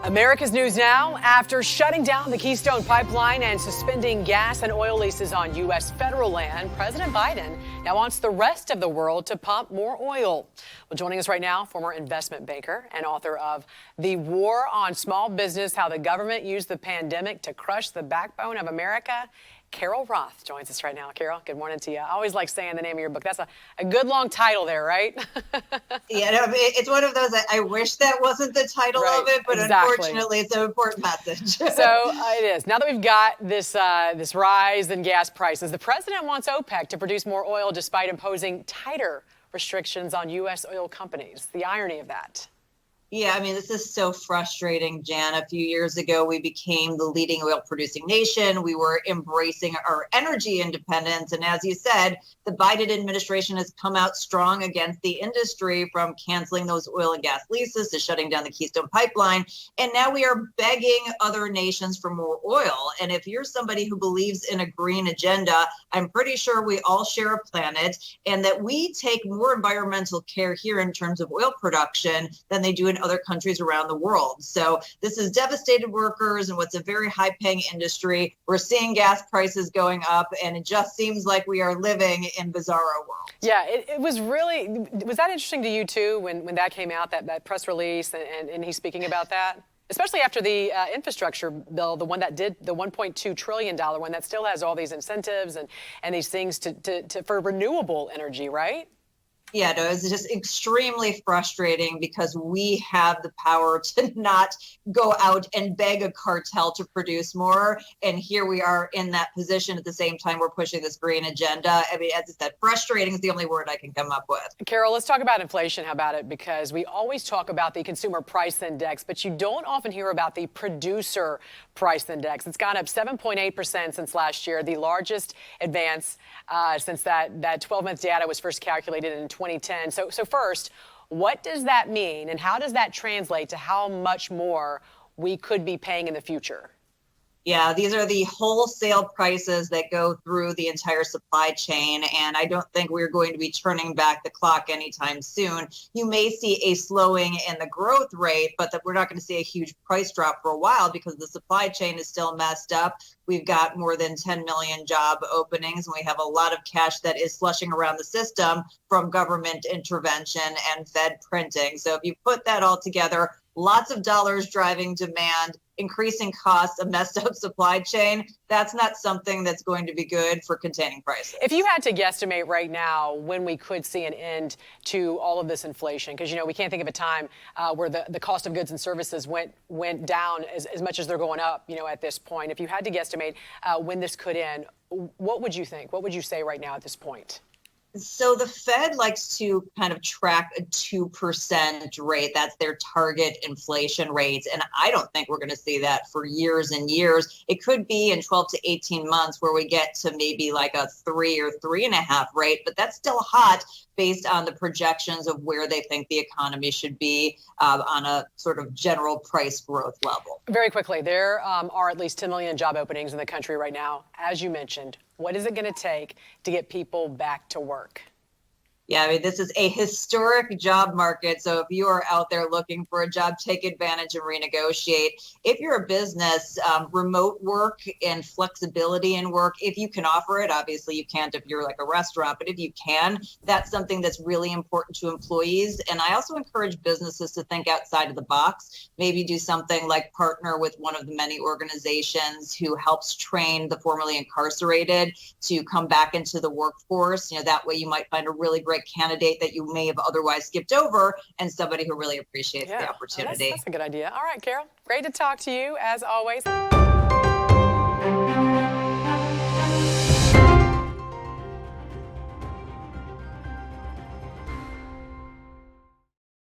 America's News Now. After shutting down the Keystone Pipeline and suspending gas and oil leases on U.S. federal land, President Biden now wants the rest of the world to pump more oil. Well, joining us right now, former investment banker and author of The War on Small Business, How the Government Used the Pandemic to Crush the Backbone of America, Carol Roth joins us right now. Carol, good morning to you. I always like saying the name of your book. That's a good long title there, right? Yeah, no, it's one of those, I wish that wasn't the title of it, but exactly. Unfortunately, it's an important message. So it is. Now that we've got this rise in gas prices, the president wants OPEC to produce more oil despite imposing tighter restrictions on U.S. oil companies. The irony of that. Yeah, I mean, this is so frustrating, Jan. A few years ago, we became the leading oil producing nation. We were embracing our energy independence. And as you said, the Biden administration has come out strong against the industry, from canceling those oil and gas leases to shutting down the Keystone Pipeline. And now we are begging other nations for more oil. And if you're somebody who believes in a green agenda, I'm pretty sure we all share a planet, and that we take more environmental care here in terms of oil production than they do in other countries around the world. So this has devastated workers and what's a very high-paying industry. We're seeing gas prices going up, and it just seems like we are living in bizarro world. Yeah, it was really, was that interesting to you too when that came out, that press release, and he's speaking about that? Especially after the infrastructure bill, the one that did the $1.2 trillion one that still has all these incentives and these things for renewable energy, right? Yeah, no, it's just extremely frustrating because we have the power to not go out and beg a cartel to produce more. And here we are in that position. At the same time, we're pushing this green agenda. I mean, as I said, frustrating is the only word I can come up with. Carol, let's talk about inflation. How about it? Because we always talk about the consumer price index, but you don't often hear about the producer price index. It's gone up 7.8% since last year, the largest advance since that 12-month data was first calculated in 2010. So first, what does that mean, and how does that translate to how much more we could be paying in the future? Yeah, these are the wholesale prices that go through the entire supply chain, and I don't think we're going to be turning back the clock anytime soon. You may see a slowing in the growth rate, but that we're not going to see a huge price drop for a while because the supply chain is still messed up. We've got more than 10 million job openings, and we have a lot of cash that is slushing around the system from government intervention and Fed printing. So if you put that all together, lots of dollars driving demand, increasing costs, a messed up supply chain, that's not something that's going to be good for containing prices. If you had to guesstimate right now when we could see an end to all of this inflation, because, you know, we can't think of a time where the cost of goods and services went down as much as they're going up, you know, at this point. If you had to guesstimate when this could end, what would you think? What would you say right now at this point? So the Fed likes to kind of track a 2% rate. That's their target inflation rate. And I don't think we're going to see that for years and years. It could be in 12 to 18 months where we get to maybe like a 3 or 3.5 rate, but that's still hot based on the projections of where they think the economy should be on a sort of general price growth level. Very quickly, there are at least 10 million job openings in the country right now. As you mentioned, what is it going to take to get people back to work? Yeah, I mean, this is a historic job market. So if you are out there looking for a job, take advantage and renegotiate. If you're a business, remote work and flexibility in work, if you can offer it, obviously you can't if you're like a restaurant, but if you can, that's something that's really important to employees. And I also encourage businesses to think outside of the box, maybe do something like partner with one of the many organizations who helps train the formerly incarcerated to come back into the workforce. You know, that way you might find a really great candidate that you may have otherwise skipped over and somebody who really appreciates the opportunity. That's a good idea. All right, Carol, great to talk to you as always.